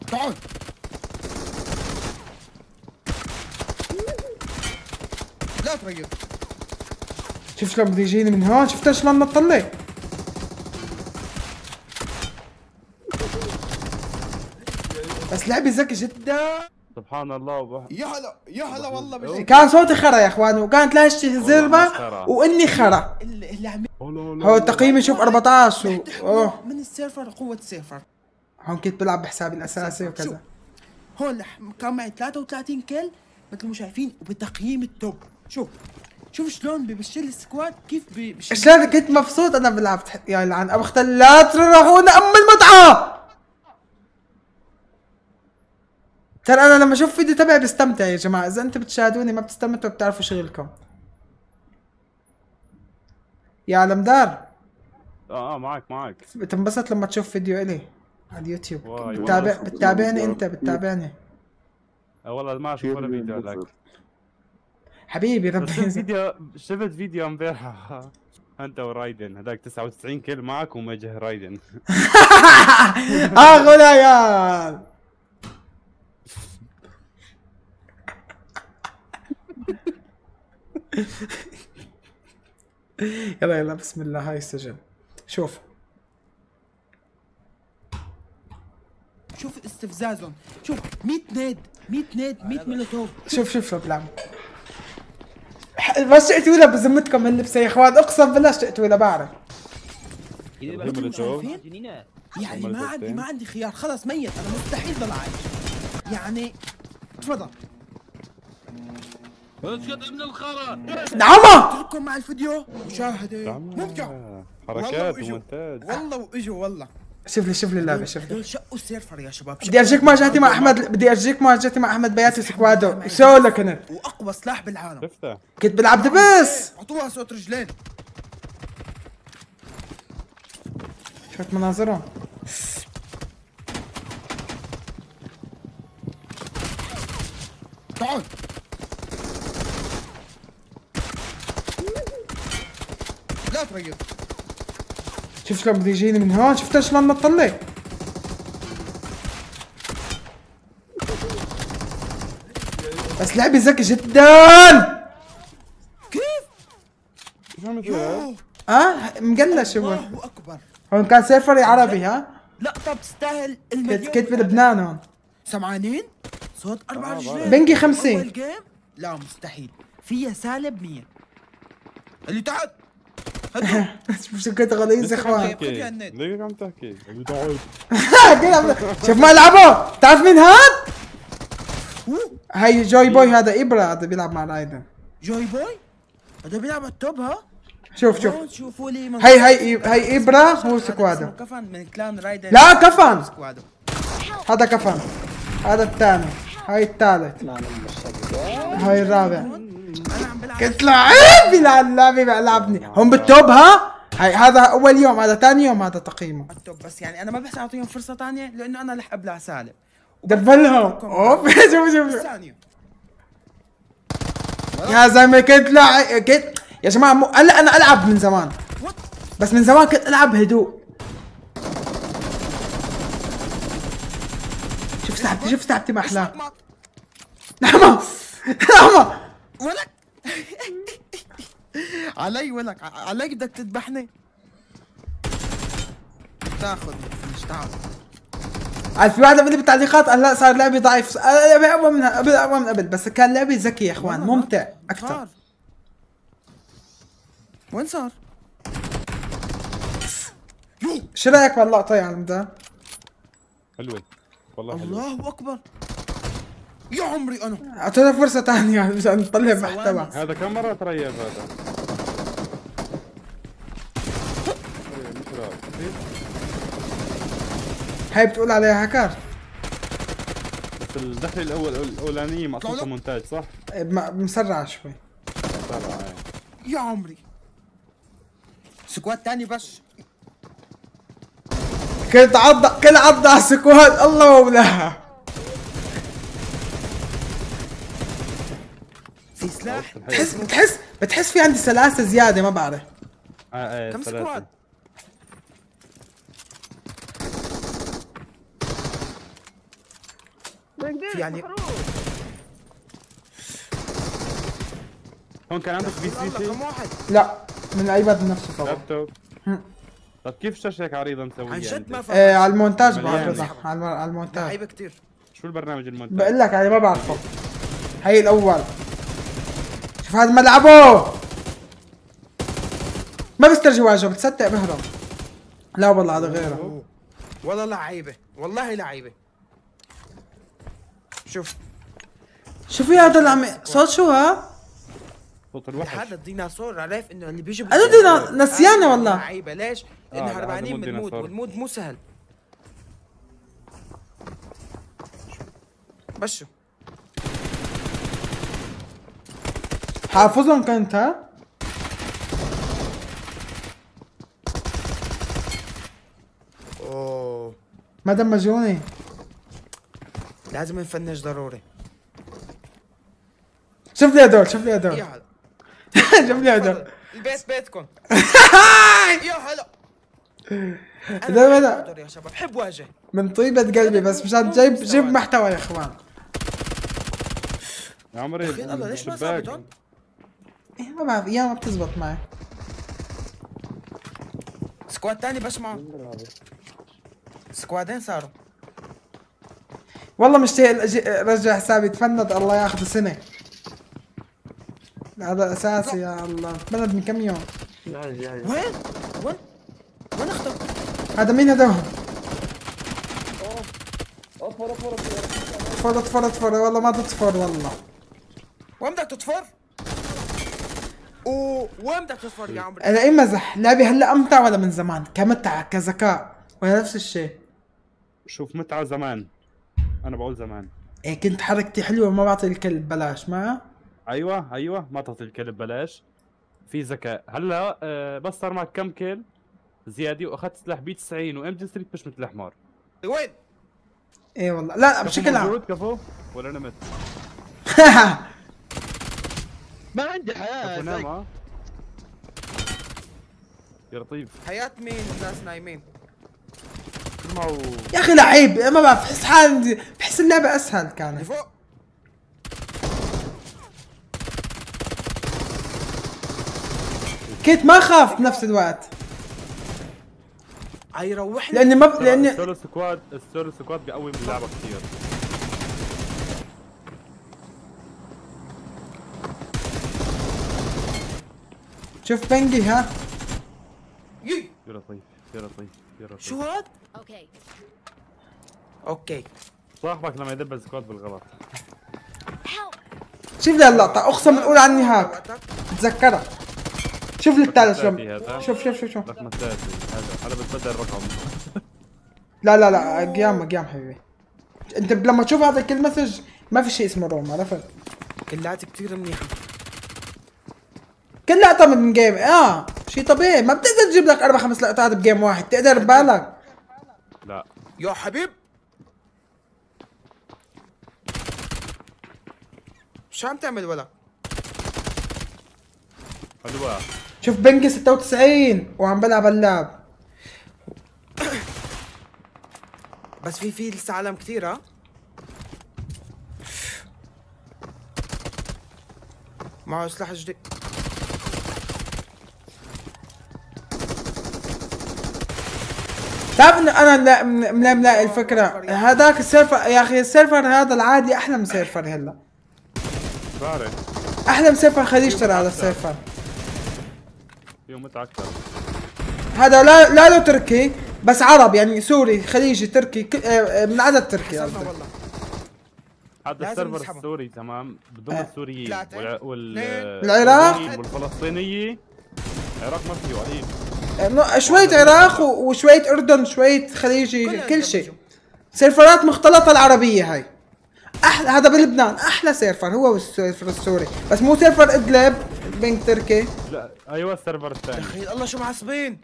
تعال لا تغير. شوف شلون بده يجيني من هون، شفت شلون نطلع. بس لعبة ذكي جدا. سبحان الله يا هلا يا هلا والله بجد. كان صوتي خرا يا اخوان، وكانت لهجتي زربة واني خرا. اللي عم هو تقييمي شوف 14 اوه من السيرفر قوة السيرفر. هون كنت بلعب بحسابي الاساسي وكذا. هون كان معي 33 كل مثل ما شايفين وبتقييم التوب. شوف شلون ببشر السكواد كيف ببشر. شلون كنت مبسوط انا بلعب يا لعن ابو اختل. لا تروحونا ام المتعة. ترى انا لما اشوف فيديو تبعي بستمتع يا جماعة، اذا انتم بتشاهدوني ما بتستمتعوا بتعرفوا شغلكم. يا علمدار معك بتنبسط لما تشوف فيديو الي على اليوتيوب. والله بتتابعني انت بتتابعني. والله ما اشوف ولا فيديو لك حبيبي بس ربي. شفت فيديو امبارح انت ورايدن هذاك 99 كيل معك ومواجه رايدن. غليان. يلا بسم الله. هاي السجن. شوف استفزازهم. شوف 100 نيد 100 مولوتوف. شوف بلعب. بس اشتقتوا له بذمتكم هاللبسه يا اخوان، اقسم بالله اشتقتوا له بعرف. يعني ما عندي خيار، خلص ميت انا مستحيل ضل عايش. يعني تفضل اسكت ابن الخرا. نعمة اترككم مع الفيديو مشاهدة ممتع. حركات ومونتاج والله واجوا والله. شوف لي اللعبة. شوف لي. دول شقوا السيرفر يا شباب. بدي ارجيك مواجهتي مع احمد. بياتي سكوادو. سولو كنت واقوى سلاح بالعالم. شفته كنت بلعب دبس. اعطوها صوت رجلين. شفت مناظرهم. تعال لا تغير. شوف شلون بده يجيني من هون، شفت شلون نطلع. بس لعبة ذكي جدا. كيف؟ مقلش هو. الله اكبر. هون كان سيرفري عربي ها؟ لا طب تستاهل المليون. كنت بلبنان هون. سمعانين؟ صوت 4 رجلين. بنجي 50. اول جيم؟ لا مستحيل. فيها سالب 100. اللي تحت شوف كنت غليظ يا اخوان. ليه عم تحكي؟ شوف ما العبه. تعرف مين هاد؟ هاي جوي بوي. هذا ابره. هذا بيلعب مع رايدن. جوي بوي؟ هذا بيلعب على التوب ها؟ شوف شوفوا لي هاي ابره. هو سكوادو. كفن من كلان رايدن. لا كفن. هذا كفن. هذا الثاني. هاي الثالث. هاي الرابع. كنت لعيب اللعبة بلعبني. هم بالتوب ها؟ هذا اول يوم، هذا ثاني يوم، هذا تقييمه التوب. بس يعني انا ما بحس اعطيهم فرصة ثانية لانه انا رح ابلع سالب. دبلهم. اوف شوف يا زلمه. كنت يا جماعه هلا انا العب من زمان، بس من زمان كنت العب بهدوء. شوف سحبتي ما احلاه. نعمة ولك علي ولك علي بدك تذبحني. تاخذ مش تعال. في واحد مني بالتعليقات قال لا صار لعبي ضعيف. لعبي اقوى من قبل، بس كان لعبي ذكي يا اخوان، ممتع اكثر. وين صار؟ شو رايك باللقطه يا علمدار؟ حلوة والله حلوة. الله اكبر يا عمري. انا اعطونا فرصه ثانيه عشان نطلع محتوى. هذا كم مرة تريب هذا؟ هاي بتقول عليها هاكر. بس الدخله الاولانية مقصودها مونتاج صح؟ مسرعه شوي. مسرعة يا عمري. سكواد ثاني بس. كنت كل عضة على السكواد. الله مولاها. في سلاح. بتحس في عندي سلاسة زيادة ما بعرف. كم سكواد؟ في يعني هون كان عندك بي سي شيء؟ رقم واحد. لا من الايباد نفسه طبعا. لابتوب. طب كيف شاشة هيك عريضة مسويها؟ عن جد ما ايه فهمت. على المونتاج مليانة. بعرضها على المونتاج. لعيبه كثير. شو البرنامج المونتاج؟ بقول لك يعني ما بعرفه. هي الاول. شوف هذا ملعبه. ما بيسترجي واجهه بتصدق بهرب. لا والله هذا غيره. والله لعيبه والله لعيبه. شوف شوفي هذا اللي عم صوت شو ها؟ صوت الوحش. هذا الديناصور عرف انه اللي بيجي انا نسيانه والله. لعيبه ليش؟ لانه لا، هربانين هذا من المود ديناصور. والمود مو سهل. بس شو حافظهم كنت ها؟ اوه ما دمجوني. لازم نفنش ضروري. شوف لي هدول شوف لي هدول. يا هلا شوف لي هدول. البيت بيتكم. يا هلا هدول هذا أقدر يا شباب بحب واجه. من طيبة قلبي بس مشان جيب محتوى يا اخوان. يا عمري أخي الله ليش ما شباك. ثابت هون؟ إيه ما بعرف ايام ما بتزبط معي. سكواد تاني بس معه. سكوادين صاروا. والله مشتاق رجع حسابي تفند الله ياخذ سنة. هذا اساسي يا الله تفند من كم يوم. وين؟ وين اختفى؟ هذا مين هدول؟ اصفر اطفر والله ما تطفر والله. وين بدك تطفر؟ وين بدك تطفر يا عمري؟ انا ايه مزح لعبي هلا امتع ولا من زمان؟ كمتعة كذكاء ولا نفس الشيء؟ شوف متعة زمان. أنا بقول زمان. إيه كنت حركتي حلوة ما بعطي الكل ببلاش ما؟ أيوة ما تعطي الكل ببلاش. في ذكاء. هلا بس صار معك كم كيل زيادة وأخذت سلاح بي 90 وام جي ستريت مش مثل الحمار. وين؟ ايه والله لا كفو بشكل عام. موجود كفو ولا نمت؟ ما عندي كفو حياه نام زيك. يا لطيف. حياة مين الناس نايمين؟ معه يا اخي لعيب ما بعرف بحس حالي بحس اللعبة اسهل اللي كانت. فوق كنت ما خاف بنفس الوقت هيروحني. لاني ما لاني السولو سكواد بيقوي من اللعبة كثير. شوف بنجي ها. يي. يا لطيف. شو هاد؟ اوكي صاحبك لما يدب السكواد بالغلط. شوف لي اللقطة اقسم الاولى عني هاك تذكرها. شوف لي الثالث شلون. شوف رقم الثالث هذا بتبدل الرقم. لا قيام حبيبي. انت لما تشوف هذا كل مسج ما في شيء اسمه روم عرفت؟ كلات كثير منيحة. كل لقطة من جيم شيء طبيعي ما بتقدر تجيب لك 4-5 لقطات بجيم واحد تقدر ببالك. لا يا حبيب شو عم تعمل ولا؟ حلوة. شوف بنجي 96 وعم بلعب اللعب. بس في لسه عالم كثير ها؟ معه سلاح جديد. تعرف انه انا ملاقي الفكرة هذاك السيرفر يا اخي السيرفر هذا العادي احلى من سيرفر هلا. بعرف احلى من سيرفر خليج ترى هذا السيرفر. فيه متعة أكثر. هذا لا له تركي بس عرب يعني سوري خليجي تركي من عدد تركي حصلنا قصدي. والله. هذا لازم السيرفر نسحبه. السوري تمام بضم السوريين ثلاثة. العراق. والفلسطينية. العراق ما فيه قليل. شوية عراق وشوية اردن شوية خليجي كلنا كل شيء. ندمجوا. سيرفرات مختلطة العربية هاي. احلى هذا بلبنان احلى سيرفر هو السيرفر السوري بس مو سيرفر ادلب بنك تركي. لا ايوه السيرفر يا الثاني. اخي الله شو معصبين.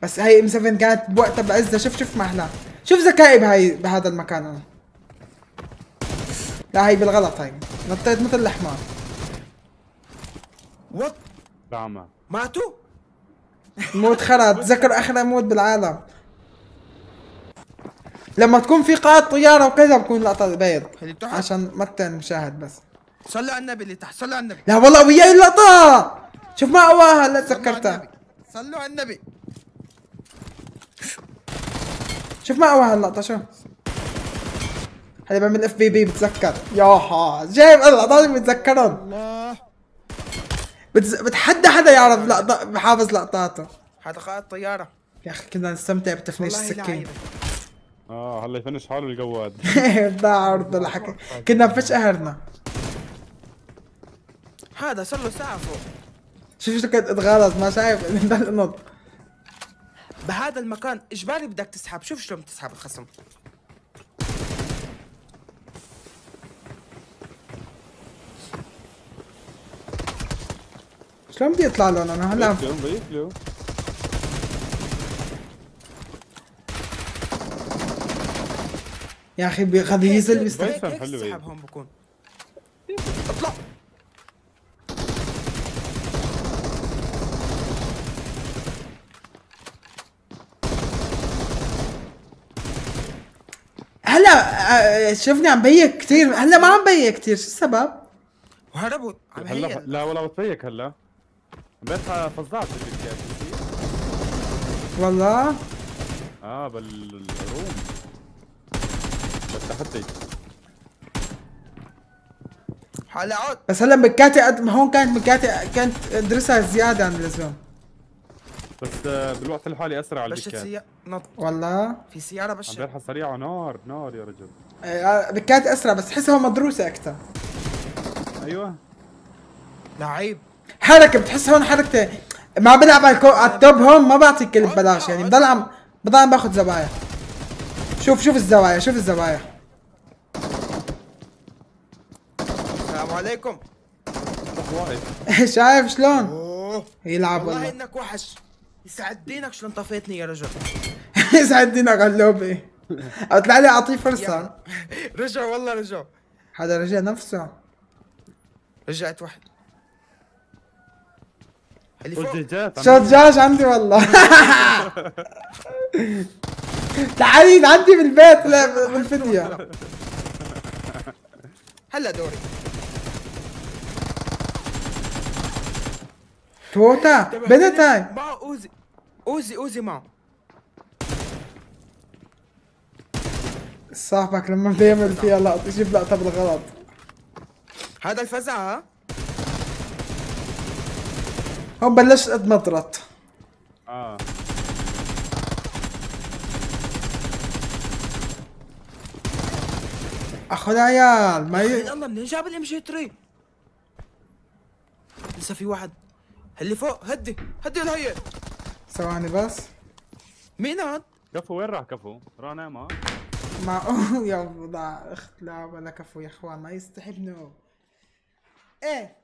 بس هاي ام 7 كانت بوقتها بعزها. شوف ما احلاها. شوف ذكائي بهذا المكان انا. لا هي بالغلط هاي نطيت مثل الحمار. وات بعمى. ماتوا؟ موت خرا تذكر اخر موت بالعالم. لما تكون في قاعدة طيارة وكذا بكون لقطة بيض اللي تحت. عشان متى المشاهد بس. صلوا على النبي اللي تحت، صلوا على النبي. لا والله وياي اللقطة. شوف ما قواها هلا صلوا على تذكرتها. النبي. صلوا على النبي. شوف ما قواها اللقطة شو. هذا بعمل اف بي بي بتذكر. ياها جايب اللقطات بتذكرهم. الله. بتحدى حدا يعرف لقطة بحافظ لقطاته. هذا قائد طيارة. يا اخي كنا نستمتع بتفنيش والله السكين. لعيبة. هلا يفنش حاله الجواد. بدها عرض الحكي. كنا بفش قهرنا. هذا صار له ساعة فوق. شوف شو كنت اتغرز ما شايف ده النط. بهذا المكان اجباري بدك تسحب، شوف شلون بتسحب الخصم. شلون بدي يطلع لهم انا هلا؟ بيقلوا يا اخي بياخذ ينزل بيستحق. هيك حلو هيك. السحب هون بكون. اطلع. هلا شوفني عم بيك كثير هلا ما عم بيك كثير شو السبب؟ وهربوا عم هلا هي. لا والله بتفيك هلا. امبارح فظعت بالكاس. والله بالروم بالتحدي. هلا عود. بس هلا مكاتي قد ما هون كانت مكاتي كانت درسها زياده عن اللزوم. بس بالوقت الحالي اسرع على بشت البكات. نط والله في سيارة بشت. امبارح سريعه نار نار يا رجل. بكاتي اسرع بس تحسها مدروسه اكثر. ايوه لعيب. حركه بتحس هون حركته ما بلعب على التوب هون ما بعطيك كل ببلاش يعني بضل عم باخذ زوايا. شوف الزوايا شوف الزوايا. السلام عليكم. واقف. شايف شلون؟ اوه يلعب والله والله. انك وحش. يسعد دينك شلون طفيتني يا رجل. يسعد دينك على اللوبي. اطلع لي اعطيه فرصه. رجع والله رجع. هذا رجع نفسه. رجعت واحد. اللي فوق. والدجاجات شو دجاج عندي والله. تعالي عندي بالبيت لا بالفيديو. هلا دوري. توتا بنت هاي. معه اوزي معه. صاحبك لما بده يعمل فيها لقطة يجيب لقطة بالغلط. هذا الفزع ها. هون بلشت اتمطرت. اخو العيال ما الله منين جاب الام جي 3؟ لسه في واحد. اللي فوق هدي الهيئ. ثواني بس. مين هاد؟ كفو وين راح كفو؟ راح نام مع يا وضع اخت لا ولا كفو يا اخوان ما يستحبنوا. ايه